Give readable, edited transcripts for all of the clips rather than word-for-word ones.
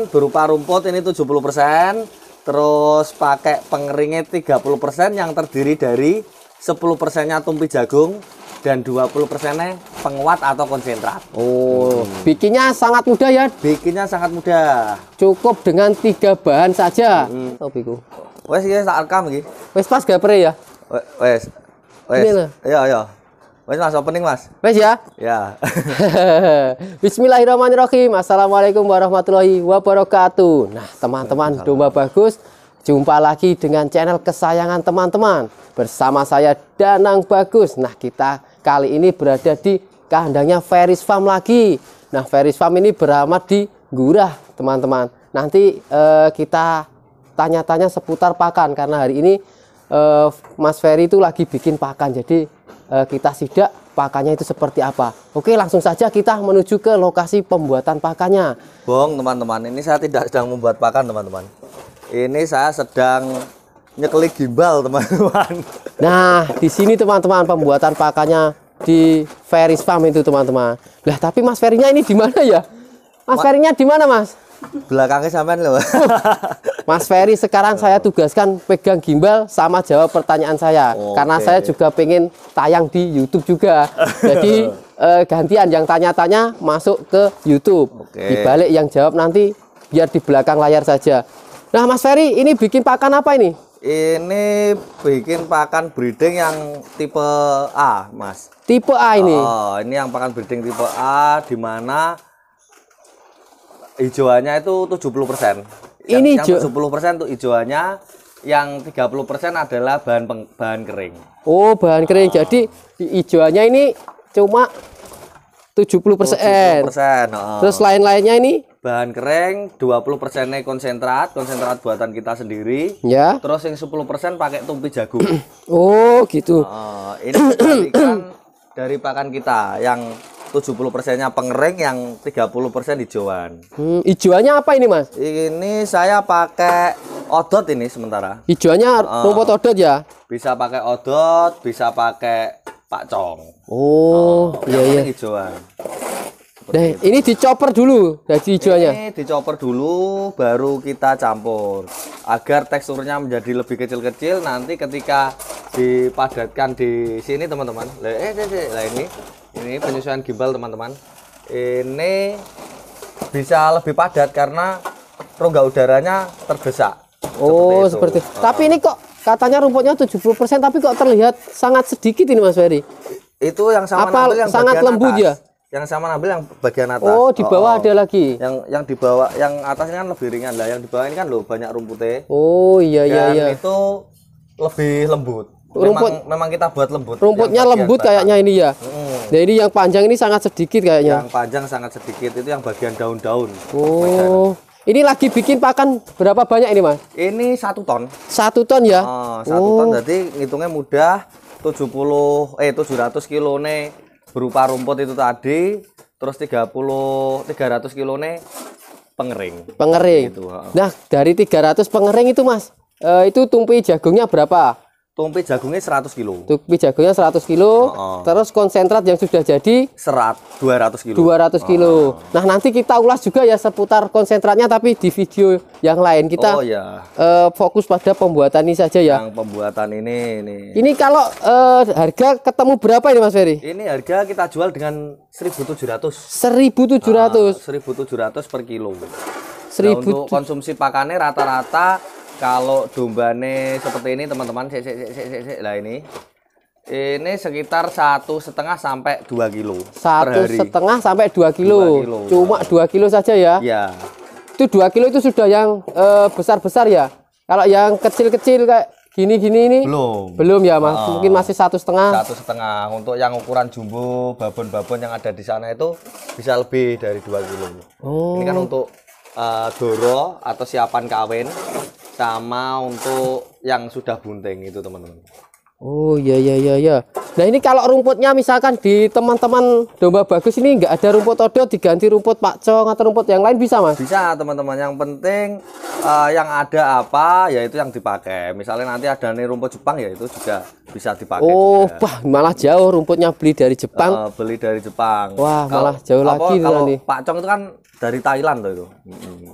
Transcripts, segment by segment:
berupa rumput ini 70%, terus pakai pengeringnya 30% yang terdiri dari 10%-nya tumpi jagung dan 20%-nya penguat atau konsentrat. Oh, bikinnya sangat mudah ya. Bikinnya sangat mudah. Cukup dengan 3 bahan saja. Hobiku. Wes iki tak rekam iki. Wes pas gapre ya? Wes. Iya. Wes Mas opening Mas. Wes ya? Ya. Bismillahirrahmanirrahim. Assalamualaikum warahmatullahi wabarakatuh. Nah, teman-teman domba bagus, jumpa lagi dengan channel kesayangan teman-teman. Bersama saya Danang Bagus. Nah, kita kali ini berada di kandangnya Ferris Farm lagi. Nah, Ferris Farm ini beralamat di Gurah, teman-teman. Nanti kita tanya-tanya seputar pakan karena hari ini Mas Ferry itu lagi bikin pakan. Jadi kita sidak pakannya itu seperti apa. Oke, langsung saja kita menuju ke lokasi pembuatan pakannya. Bong, teman-teman, ini saya tidak sedang membuat pakan, teman-teman. Ini saya sedang nyekeli gimbal, teman-teman. Nah, di sini teman-teman pembuatan pakannya di Ferris Farm itu, teman-teman. Lah, tapi Mas Ferry-nya ini di mana ya? Mas Ferry-nya di mana, Mas? Belakangnya sampean loh. Mas Ferry sekarang saya tugaskan pegang gimbal sama jawab pertanyaan saya. Karena saya juga pengen tayang di YouTube juga. Jadi gantian yang tanya-tanya masuk ke YouTube. Dibalik yang jawab nanti biar di belakang layar saja. Nah, Mas Ferry ini bikin pakan apa ini? Ini bikin pakan breeding yang tipe A, Mas. Tipe A ini? Oh, ini yang pakan breeding tipe A, di mana hijauannya itu 70%. Yang 70% untuk hijauannya, yang 30% adalah bahan kering. Oh, bahan kering. Jadi hijauannya ini cuma 70%. Terus lain-lainnya ini bahan kering, 20%-nya konsentrat buatan kita sendiri. Ya. Terus yang 10% pakai tumpi jagung. Oh, gitu. Ini kebalikan dari pakan kita yang 70%-nya pengering, yang 30% hijauan. Hijauannya apa ini, Mas? Ini saya pakai odot ini sementara. Hijauannya rumput odot ya? Bisa pakai odot, bisa pakai pakcong. Oh, iya. Hijauan. Nah, ini dicoper dulu dari hijauannya. Ini dicoper dulu, baru kita campur agar teksturnya menjadi lebih kecil-kecil. Nanti ketika dipadatkan di sini, teman-teman. Lah ini penyesuaian gimbal, teman-teman. Ini bisa lebih padat karena rongga udaranya terdesak. Oh, seperti itu. Tapi ini kok katanya rumputnya 70%, tapi kok terlihat sangat sedikit ini, Mas Ferry? Itu yang sama ngambil yang sangat lembut atas. Ya? Yang sama ngambil yang bagian atas. Oh, di bawah ada lagi. Yang di bawah, yang atasnya kan lebih ringan lah. Yang di bawah ini kan loh banyak rumputnya. Oh, iya. Itu lebih lembut. Memang kita buat lembut. Rumputnya lembut kayaknya ini ya. Nah, ini yang panjang ini sangat sedikit kayaknya. Yang panjang sangat sedikit, itu yang bagian daun-daun. Oh, ini lagi bikin pakan berapa banyak ini, Mas? Ini 1 ton. 1 ton ya? 1 ton, jadi ngitungnya mudah. 700 kilo nih berupa rumput itu tadi. Terus 300 kilo nih pengering. Gitu. Nah, dari 300 pengering itu, Mas, itu tumpi jagungnya berapa? Tumpi jagungnya 100 kilo. Tumpi jagungnya 100 kilo. Terus konsentrat yang sudah jadi 200 kilo. 200 kilo. Nah, nanti kita ulas juga ya seputar konsentratnya, tapi di video yang lain. Kita fokus pada pembuatan ini saja ya. Yang pembuatan ini. Ini kalau harga ketemu berapa ini, Mas Ferry? Ini harga kita jual dengan 1.700. 1.700. 1.700 per kilo. Nah, untuk konsumsi pakannya rata-rata kalau dombane seperti ini, teman-teman, lah ini sekitar 1,5 sampai 2 kilo. 1,5 sampai 2 kilo. Cuma 2 kilo saja ya? Ya. Itu 2 kilo itu sudah yang besar-besar ya? Kalau yang kecil-kecil kayak gini-gini ini? Belum ya, Mas? Mungkin masih 1,5. 1,5. Untuk yang ukuran jumbo, babon-babon yang ada di sana itu bisa lebih dari 2 kilo. Ini kan untuk doro atau siapan kawin, sama untuk yang sudah bunting itu, teman-teman. Oh, iya. Nah, ini kalau rumputnya misalkan di teman-teman domba bagus ini nggak ada rumput odot, diganti rumput pakcong atau rumput yang lain bisa, Mas? Bisa, teman-teman. Yang penting yang ada apa ya itu yang dipakai. Misalnya nanti ada nih rumput Jepang, ya itu juga bisa dipakai. Oh, wah, malah jauh rumputnya beli dari Jepang. Beli dari Jepang. Wah, malah jauh lagi kalau nih. pakcong itu kan dari Thailand tuh itu.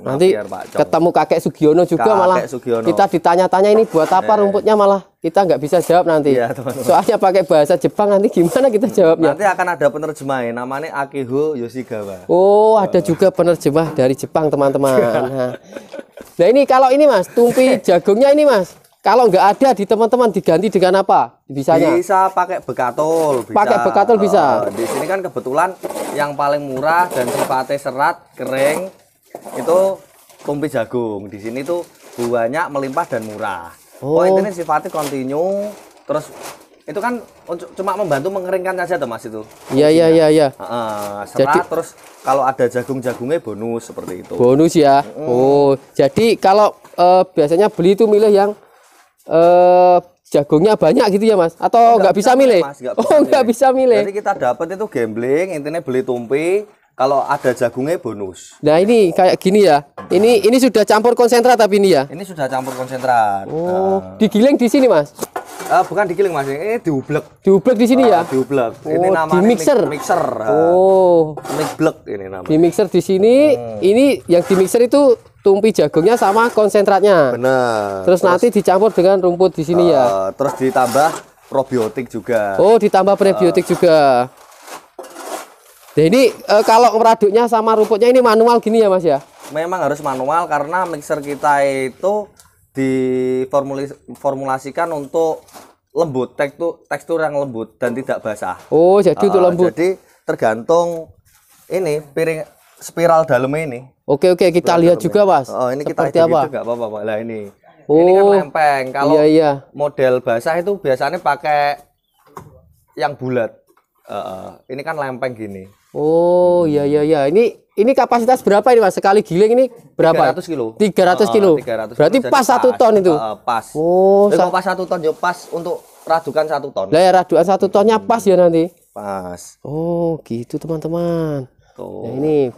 Nanti Mampir, Pak Cong. ketemu kakek Sugiono juga Kakek malah. Sugiono. Kita ditanya-tanya ini buat apa rumputnya malah kita nggak bisa jawab nanti. Iya, teman-teman. Soalnya pakai bahasa Jepang nanti gimana kita jawabnya? Nanti akan ada penerjemahnya namanya Akiho Yoshigawa. Oh, ada juga penerjemah dari Jepang, teman-teman. Nah, ini kalau ini Mas, tumpi jagungnya ini Mas. Kalau nggak ada di teman-teman diganti dengan apa? Bisanya? Bisa pakai bekatul, bisa. Pakai bekatul bisa. Di sini kan kebetulan yang paling murah dan sifatnya serat, kering itu tumpi jagung. Di sini tuh buahnya melimpah dan murah. Oh, intinya sifatnya kontinu. Terus itu kan cuma membantu mengeringkan saja tuh Mas itu. Iya. Serat. Jadi, terus kalau ada jagung-jagungnya bonus seperti itu. Bonus ya. Oh, jadi kalau biasanya beli itu milih yang jagungnya banyak gitu ya Mas? Atau nggak bisa milih? Mas, nggak bisa milih. Jadi kita dapat itu gambling, intinya beli tumpi. Kalau ada jagungnya bonus. Nah ini kayak gini ya. Ini sudah campur konsentrat tapi ini ya. Ini sudah campur konsentrat. Oh, digiling di sini Mas? Bukan digiling Mas, ini diublek. Diublek di sini ya? Diublek. Ini Oh, namanya di mixer. Mixer. Oh, Mixblek ini namanya. di mixer di sini. Ini yang di mixer itu tumpi jagungnya sama konsentratnya. Benar. Terus nanti dicampur dengan rumput di sini ya. Terus ditambah probiotik juga. Oh, ditambah prebiotik juga. Nah ini kalau meraduknya sama rumputnya ini manual gini ya Mas ya? Memang harus manual karena mixer kita itu diformulasikan untuk lembut, tekstur yang lembut dan tidak basah. Oh, jadi untuk lembut. Jadi tergantung ini piring spiral dalamnya ini. Oke, kita lihat juga Mas. Oh, ini kita seperti apa? Enggak apa-apa, Pak. Lah ini. Oh, ini kan lempeng. Kalau iya. model basah itu biasanya pakai yang bulat. Ini kan lempeng gini. Oh, iya. Ini kapasitas berapa ini Mas? Sekali giling ini berapa? 300 kilo. 300 kilo. 300 Berarti kilo, pas 1 ton itu. Pas. Oh, kalau pas 1 ton ya pas untuk radukan 1 ton. Lah ya radukan 1 tonnya pas ya nanti. Pas. Oh, gitu teman-teman. Tuh. Nah, ini.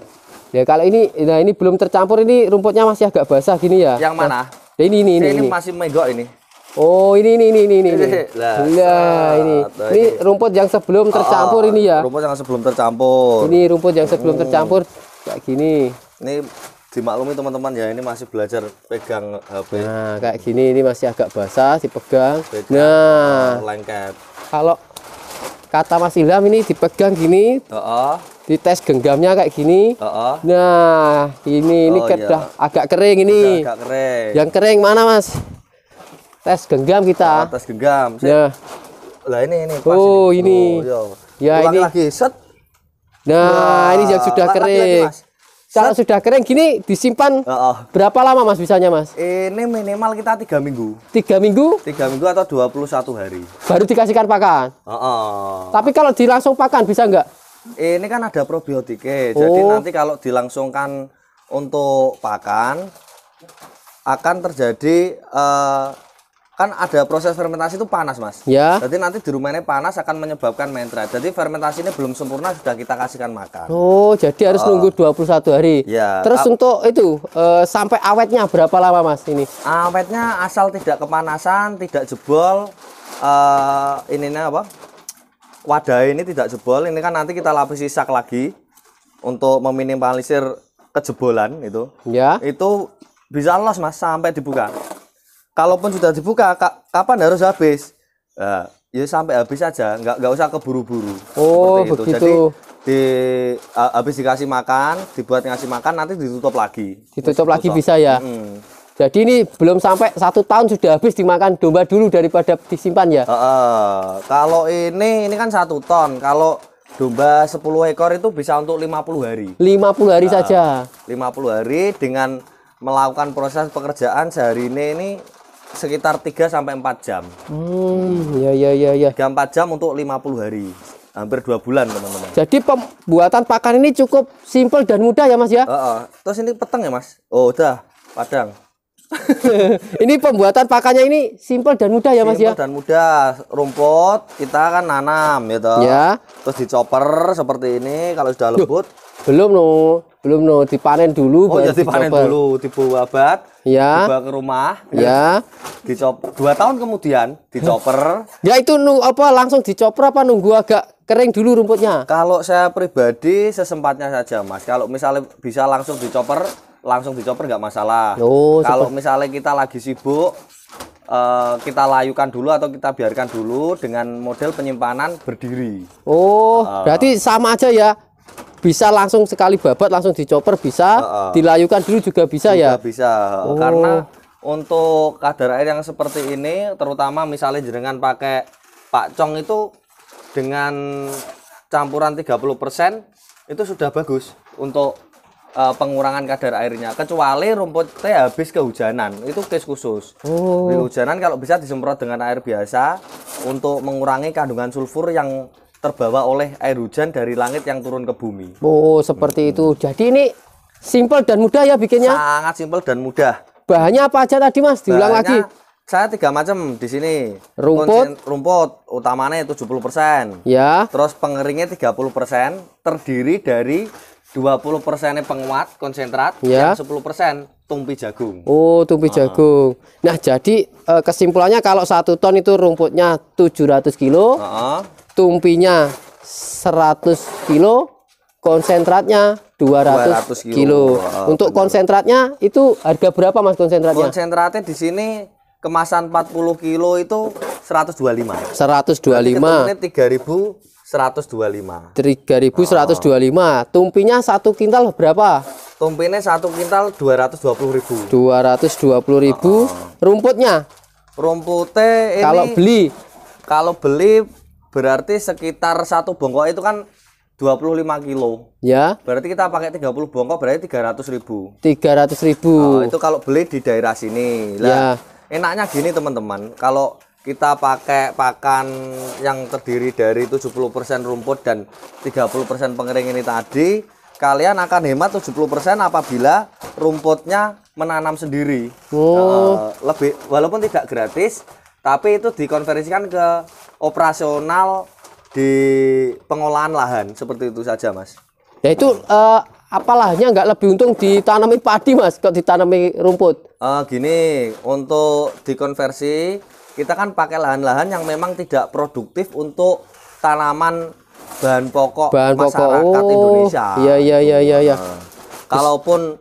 Ya kalau ini belum tercampur, ini rumputnya masih agak basah gini ya. Yang mana? Nah, ini masih megok ini. Oh, ini. Lah, ini rumput yang sebelum tercampur ini ya. Rumput yang sebelum tercampur. Ini rumput yang sebelum tercampur kayak gini. Ini dimaklumi teman-teman ya, ini masih belajar pegang HP. Nah, kayak gini ini masih agak basah dipegang. Nah, lengket. kalau kata Mas Ilham ini dipegang gini. Dites genggamnya kayak gini. Nah, ini udah agak kering ini. Agak kering. Yang kering mana Mas? Tes genggam kita. Tes genggam. Ya. Lah ini pas Oh, ini. ini. Oh, Ya ini. lagi set. Nah, ini yang sudah kering. Mas. Kalau sudah kering gini disimpan berapa lama Mas bisanya Mas? Ini minimal kita 3 minggu. 3 minggu? 3 minggu atau 21 hari. Baru dikasihkan pakan. Tapi kalau dilangsung pakan bisa nggak? Ini kan ada probiotiknya. Jadi nanti kalau dilangsungkan untuk pakan akan terjadi kan ada proses fermentasi itu panas Mas. Ya. Jadi nanti di rumahnya panas akan menyebabkan mentret. Jadi fermentasi ini belum sempurna sudah kita kasihkan makan. Oh, jadi harus nunggu 21 hari. Ya. Terus untuk itu sampai awetnya berapa lama Mas ini? Awetnya asal tidak kepanasan, tidak jebol. Ininya apa? Wadah ini tidak jebol. Ini kan nanti kita lapisi sak lagi untuk meminimalisir kejebolan itu. Ya. Itu bisa los Mas sampai dibuka. Kalaupun sudah dibuka, kapan harus habis? Ya sampai habis saja, nggak usah keburu-buru. Oh, begitu. Jadi habis dikasih makan, dibuat ngasih makan, nanti ditutup lagi. Ditutup lagi bisa ya. Jadi ini belum sampai 1 tahun sudah habis dimakan domba dulu daripada disimpan ya. Kalau ini kan 1 ton. Kalau domba 10 ekor itu bisa untuk 50 hari. 50 hari saja. 50 hari dengan melakukan proses pekerjaan sehari ini sekitar 3 sampai 4 jam. Ya. 3-4 jam untuk 50 hari. Hampir 2 bulan, teman-teman. Jadi pembuatan pakan ini cukup simpel dan mudah ya, Mas ya? Terus ini peteng ya, Mas? Oh, udah, padang. Ini pembuatan pakannya ini simpel dan mudah ya, Mas ya? Simpel dan mudah. Rumput kita kan nanam gitu. Ya. Terus dicoper seperti ini kalau sudah lembut. Belum loh. Belum no, dipanen dulu Oh baru ya dipanen dicopper. dulu, dibuat, Ya. dibawa ke rumah, Ya. dicop 2 tahun kemudian dicopper. Ya itu langsung dicopper apa nunggu agak kering dulu rumputnya? Kalau saya pribadi sesempatnya saja Mas. Kalau misalnya bisa langsung dicopper nggak masalah. Oh, Kalau misalnya kita lagi sibuk, kita layukan dulu atau kita biarkan dulu dengan model penyimpanan berdiri. Oh, berarti sama aja ya. Bisa langsung sekali babat langsung dicopper bisa, dilayukan dulu juga bisa ya. Bisa, karena untuk kadar air yang seperti ini, terutama misalnya jenengan pakai pakcong itu dengan campuran 30% itu sudah bagus untuk pengurangan kadar airnya. Kecuali rumputnya habis kehujanan, itu case khusus. Kehujanan kalau bisa disemprot dengan air biasa untuk mengurangi kandungan sulfur yang terbawa oleh air hujan dari langit yang turun ke bumi. Oh, seperti itu. Jadi ini simple dan mudah ya bikinnya. Sangat simpel dan mudah. Bahannya apa aja tadi Mas? Diulang Bahannya, lagi. Saya 3 macam di sini. Rumput. Rumput utamanya 70%. Ya. Terus pengeringnya 30%, terdiri dari 20% penguat konsentrat, Ya. yang 10% tumpi jagung. Oh, tumpi jagung. Nah, jadi kesimpulannya kalau 1 ton itu rumputnya 700 kilo, tumpinya 100 kilo, konsentratnya 200 kilo. Untuk konsentratnya itu harga berapa Mas konsentratnya? Konsentratnya di sini kemasan 40 kilo itu 125. 125. Ini 3.125. 3.125. Tumpinya 1 kintal berapa? Tumpinnya 1 kintal 220.000. 220.000. Rumputnya Rumputnya ini kalau beli berarti sekitar 1 bongkok itu kan 25 kilo. ya, Berarti kita pakai 30 bongkok berarti 300.000. 300.000. Itu kalau beli di daerah sini. Lah, enaknya gini teman-teman, kalau kita pakai pakan yang terdiri dari 70% rumput dan 30% pengering ini tadi, kalian akan hemat 70% apabila rumputnya menanam sendiri. Lebih walaupun tidak gratis, tapi itu dikonversikan ke operasional di pengolahan lahan seperti itu saja, Mas. Ya itu apa lahannya nggak lebih untung ditanami padi Mas, kok ditanami rumput? Gini, untuk dikonversi kita kan pakai lahan-lahan yang memang tidak produktif untuk tanaman bahan pokok masyarakat Indonesia. Iya. Kalaupun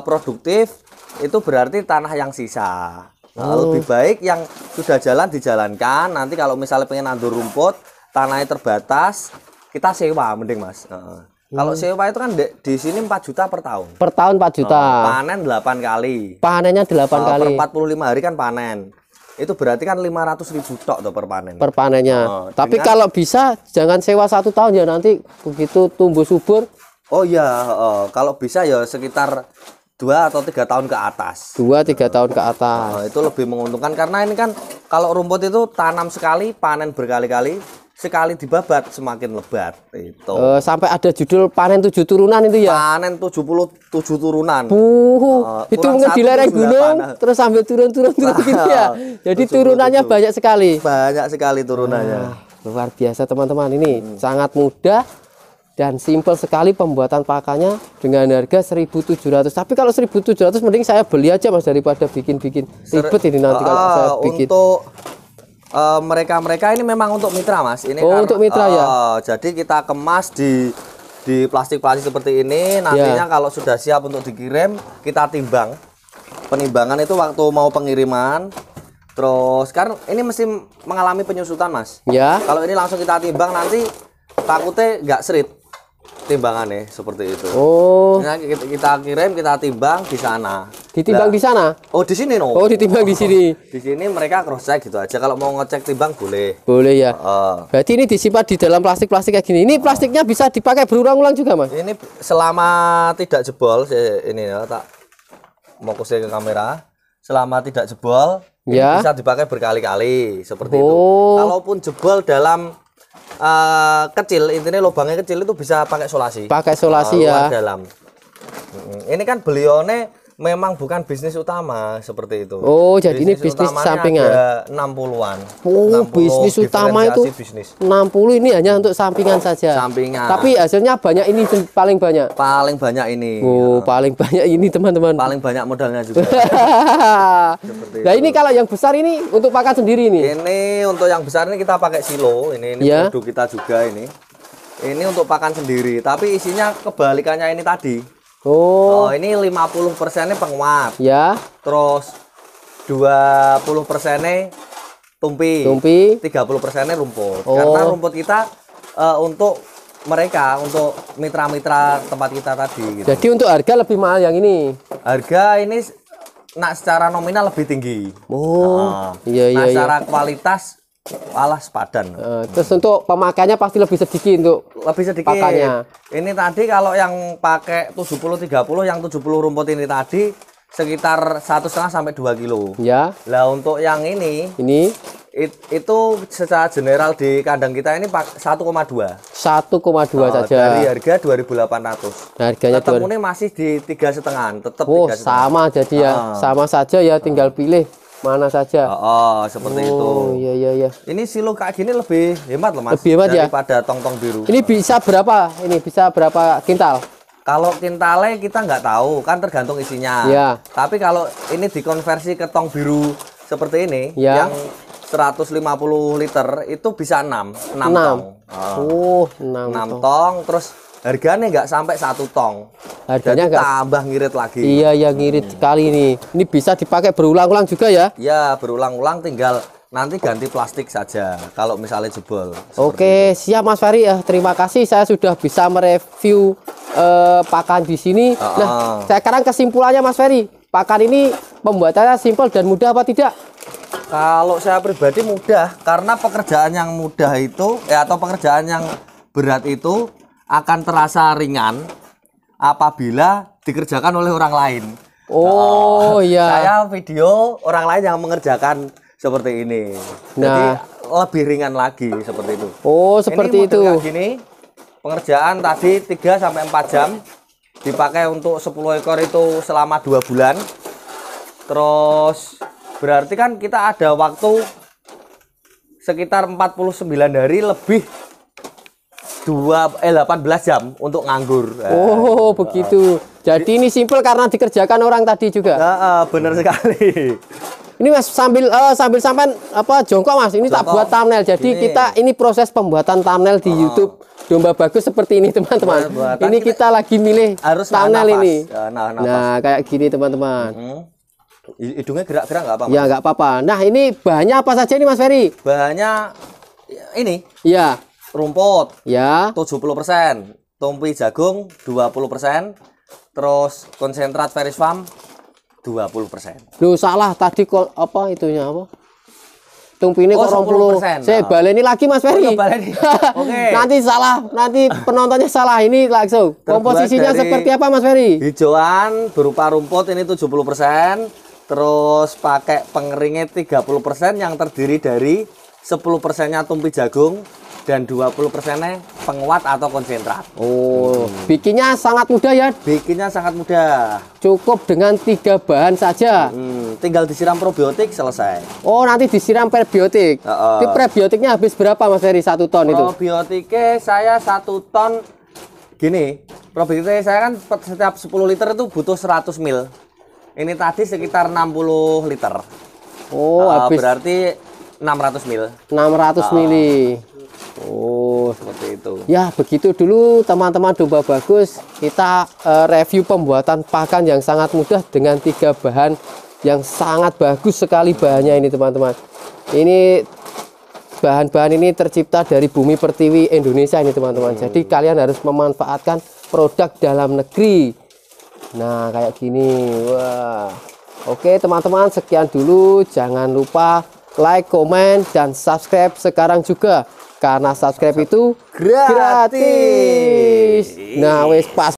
produktif itu berarti tanah yang sisa. Lebih baik yang sudah jalan dijalankan. Nanti kalau misalnya pengen nandur rumput, tanahnya terbatas, kita sewa mending Mas. Kalau sewa itu kan di sini 4 juta per tahun. Per tahun 4 juta. Panen 8 kali. Panennya 8 kali. Per 45 hari kan panen. Itu berarti kan 500.000 tok tuh per panen. Per panennya. Tapi kalau bisa jangan sewa 1 tahun ya, nanti begitu tumbuh subur. Oh iya, kalau bisa ya sekitar 2 atau 3 tahun ke atas. 2-3 tahun ke atas. Itu lebih menguntungkan karena ini kan kalau rumput itu tanam sekali, panen berkali-kali, sekali dibabat semakin lebat itu. Sampai ada judul panen 7 turunan itu ya. Panen 77 turunan. Itu mungkin di lereng gunung terus sambil turun gitu ya. Jadi turunannya banyak sekali. Banyak sekali turunannya. Luar biasa teman-teman, ini sangat mudah dan simpel sekali pembuatan pakannya dengan harga 1.700. Tapi kalau 1.700 mending saya beli aja Mas daripada bikin-bikin ribet ini nanti kalau saya bikin. Untuk mereka ini memang untuk mitra Mas. Ini untuk mitra ya. Jadi kita kemas di plastik-plastik seperti ini. Nantinya kalau sudah siap untuk dikirim, kita timbang. Penimbangan itu waktu mau pengiriman. Terus kan ini mesti mengalami penyusutan Mas. Ya. Kalau ini langsung kita timbang nanti takutnya nggak serit timbangannya seperti itu. Nah, kita kirim, kita timbang di sana. Ditimbang di sana? Oh, di sini no. Oh, ditimbang di sini. Di sini mereka cross check gitu aja. Kalau mau ngecek timbang boleh. Boleh ya. Berarti ini disimpan di dalam plastik-plastik kayak gini. Ini plastiknya bisa dipakai berulang-ulang juga, Mas? Ini selama tidak jebol, ini ya tak fokusnya ke kamera. Selama tidak jebol, ya, bisa dipakai berkali-kali seperti itu. Kalaupun jebol dalam kecil, intinya lubangnya kecil itu bisa pakai solasi. Pakai solasi ya. Dalam. Ini kan beliaunya memang bukan bisnis utama seperti itu. Oh, jadi ini bisnis utamanya sampingan. Ada 60-an. Oh, 60 bisnis utama itu bisnis. 60, ini hanya untuk sampingan saja. Sampingan. Tapi hasilnya banyak, ini paling banyak. Paling banyak ini. Oh, paling banyak ini teman-teman. Paling banyak modalnya juga. Nah, ini kalau yang besar ini untuk pakan sendiri nih. Ini untuk yang besar ini kita pakai silo. Ini Ya. produk kita juga ini. Ini untuk pakan sendiri, tapi isinya kebalikannya ini tadi. Oh, Ini 50%-nya penguat. ya. Terus 20%-nya tumpi. 30%-nya rumput. Oh. Karena rumput kita untuk mereka, untuk mitra-mitra tempat kita tadi gitu. Jadi untuk harga lebih mahal yang ini. Harga ini secara nominal lebih tinggi. Oh, iya iya. Secara kualitas malah sepadan. Terus untuk pemakaiannya pasti lebih sedikit untuk Lebih sedikit. pakannya. Ini tadi kalau yang pakai 70-30, yang 70 rumput ini tadi sekitar 1,5 sampai 2 kilo. Ya. Lah untuk yang ini itu secara general di kandang kita ini 1,2. 1,2 saja. Dari harga 2.800. Harganya Ketemunya masih di 3,5, tetap 3,5. Oh, sama jadi ya. Sama saja ya, tinggal pilih mana saja. Seperti itu. Oh, iya iya iya. Ini silo kayak gini lebih hemat loh, Mas. Lebih hemat ya? Daripada tong-tong biru. Ini bisa berapa? Ini bisa berapa kintal? Kalau kintalnya kita nggak tahu, kan tergantung isinya. Ya. Tapi kalau ini dikonversi ke tong biru seperti ini, Ya. yang 150 liter itu bisa 6 tong. Oh, 6 tong, terus harganya nggak sampai 1 tong. Harganya Jadi nggak tambah ngirit lagi. Iya, ya ngirit sekali nih. Ini bisa dipakai berulang-ulang juga ya? Ya, berulang-ulang, tinggal nanti ganti plastik saja kalau misalnya jebol. Oke, siap Mas Ferry. Terima kasih, saya sudah bisa mereview pakan di sini. Nah, sekarang kesimpulannya Mas Ferry, pakan ini pembuatannya simpel dan mudah apa tidak? Kalau saya pribadi mudah, karena pekerjaan yang mudah itu atau pekerjaan yang berat itu akan terasa ringan apabila dikerjakan oleh orang lain. Oh, iya. Saya video orang lain yang mengerjakan seperti ini. Jadi lebih ringan lagi seperti itu. Oh, seperti ini itu. Kayak gini, pengerjaan tadi 3 sampai 4 jam. Dipakai untuk 10 ekor itu selama 2 bulan. Terus berarti kan kita ada waktu sekitar 49 hari lebih 18 jam untuk nganggur. Oh, begitu. Jadi ini simpel karena dikerjakan orang tadi juga. Benar sekali. Ini Mas sambil sampai jongkok Mas, ini tak buat thumbnail. Jadi ini proses pembuatan thumbnail di YouTube Domba Bagus seperti ini teman-teman. Ini kita lagi milih thumbnail ini. Nah, kayak gini teman-teman. Hidungnya gerak-gerak nggak apa-apa? Ya nggak apa-apa. Nah, ini bahannya apa saja ini Mas Ferry? Bahannya ini. Ya. Rumput. Ya. 70%, tumpi jagung 20%, terus konsentrat Ferry's Farm 20%. Loh, salah tadi apa itunya apa? Tumpi ini kok 10%. Saya baleni lagi Mas Ferry. Oke. Nanti salah, nanti penontonnya salah. Ini langsung. Komposisinya seperti apa Mas Ferry? Hijauan berupa rumput ini 70%, terus pakai pengeringnya 30% yang terdiri dari 10%-nya tumpi jagung dan 20%-nya penguat atau konsentrat. Oh, bikinnya sangat mudah ya? Bikinnya sangat mudah. Cukup dengan 3 bahan saja. Tinggal disiram probiotik selesai. Oh, nanti disiram prebiotik. Ini prebiotiknya habis berapa Mas Ferry 1 ton itu? Probiotiknya saya 1 ton gini. Probiotiknya saya kan setiap 10 liter itu butuh 100 ml. Ini tadi sekitar 60 liter. Oh, habis berarti 600 ml. 600 mili. Oh, seperti itu. Ya, begitu dulu teman-teman Domba Bagus. Kita review pembuatan pakan yang sangat mudah dengan 3 bahan yang sangat bagus sekali bahannya ini teman-teman. Ini bahan-bahan ini tercipta dari bumi pertiwi Indonesia ini teman-teman. Jadi kalian harus memanfaatkan produk dalam negeri. Nah, kayak gini. Wah. Oke, teman-teman, sekian dulu. Jangan lupa like, komen, dan subscribe sekarang juga. Karena subscribe itu gratis. Nah, wes pas.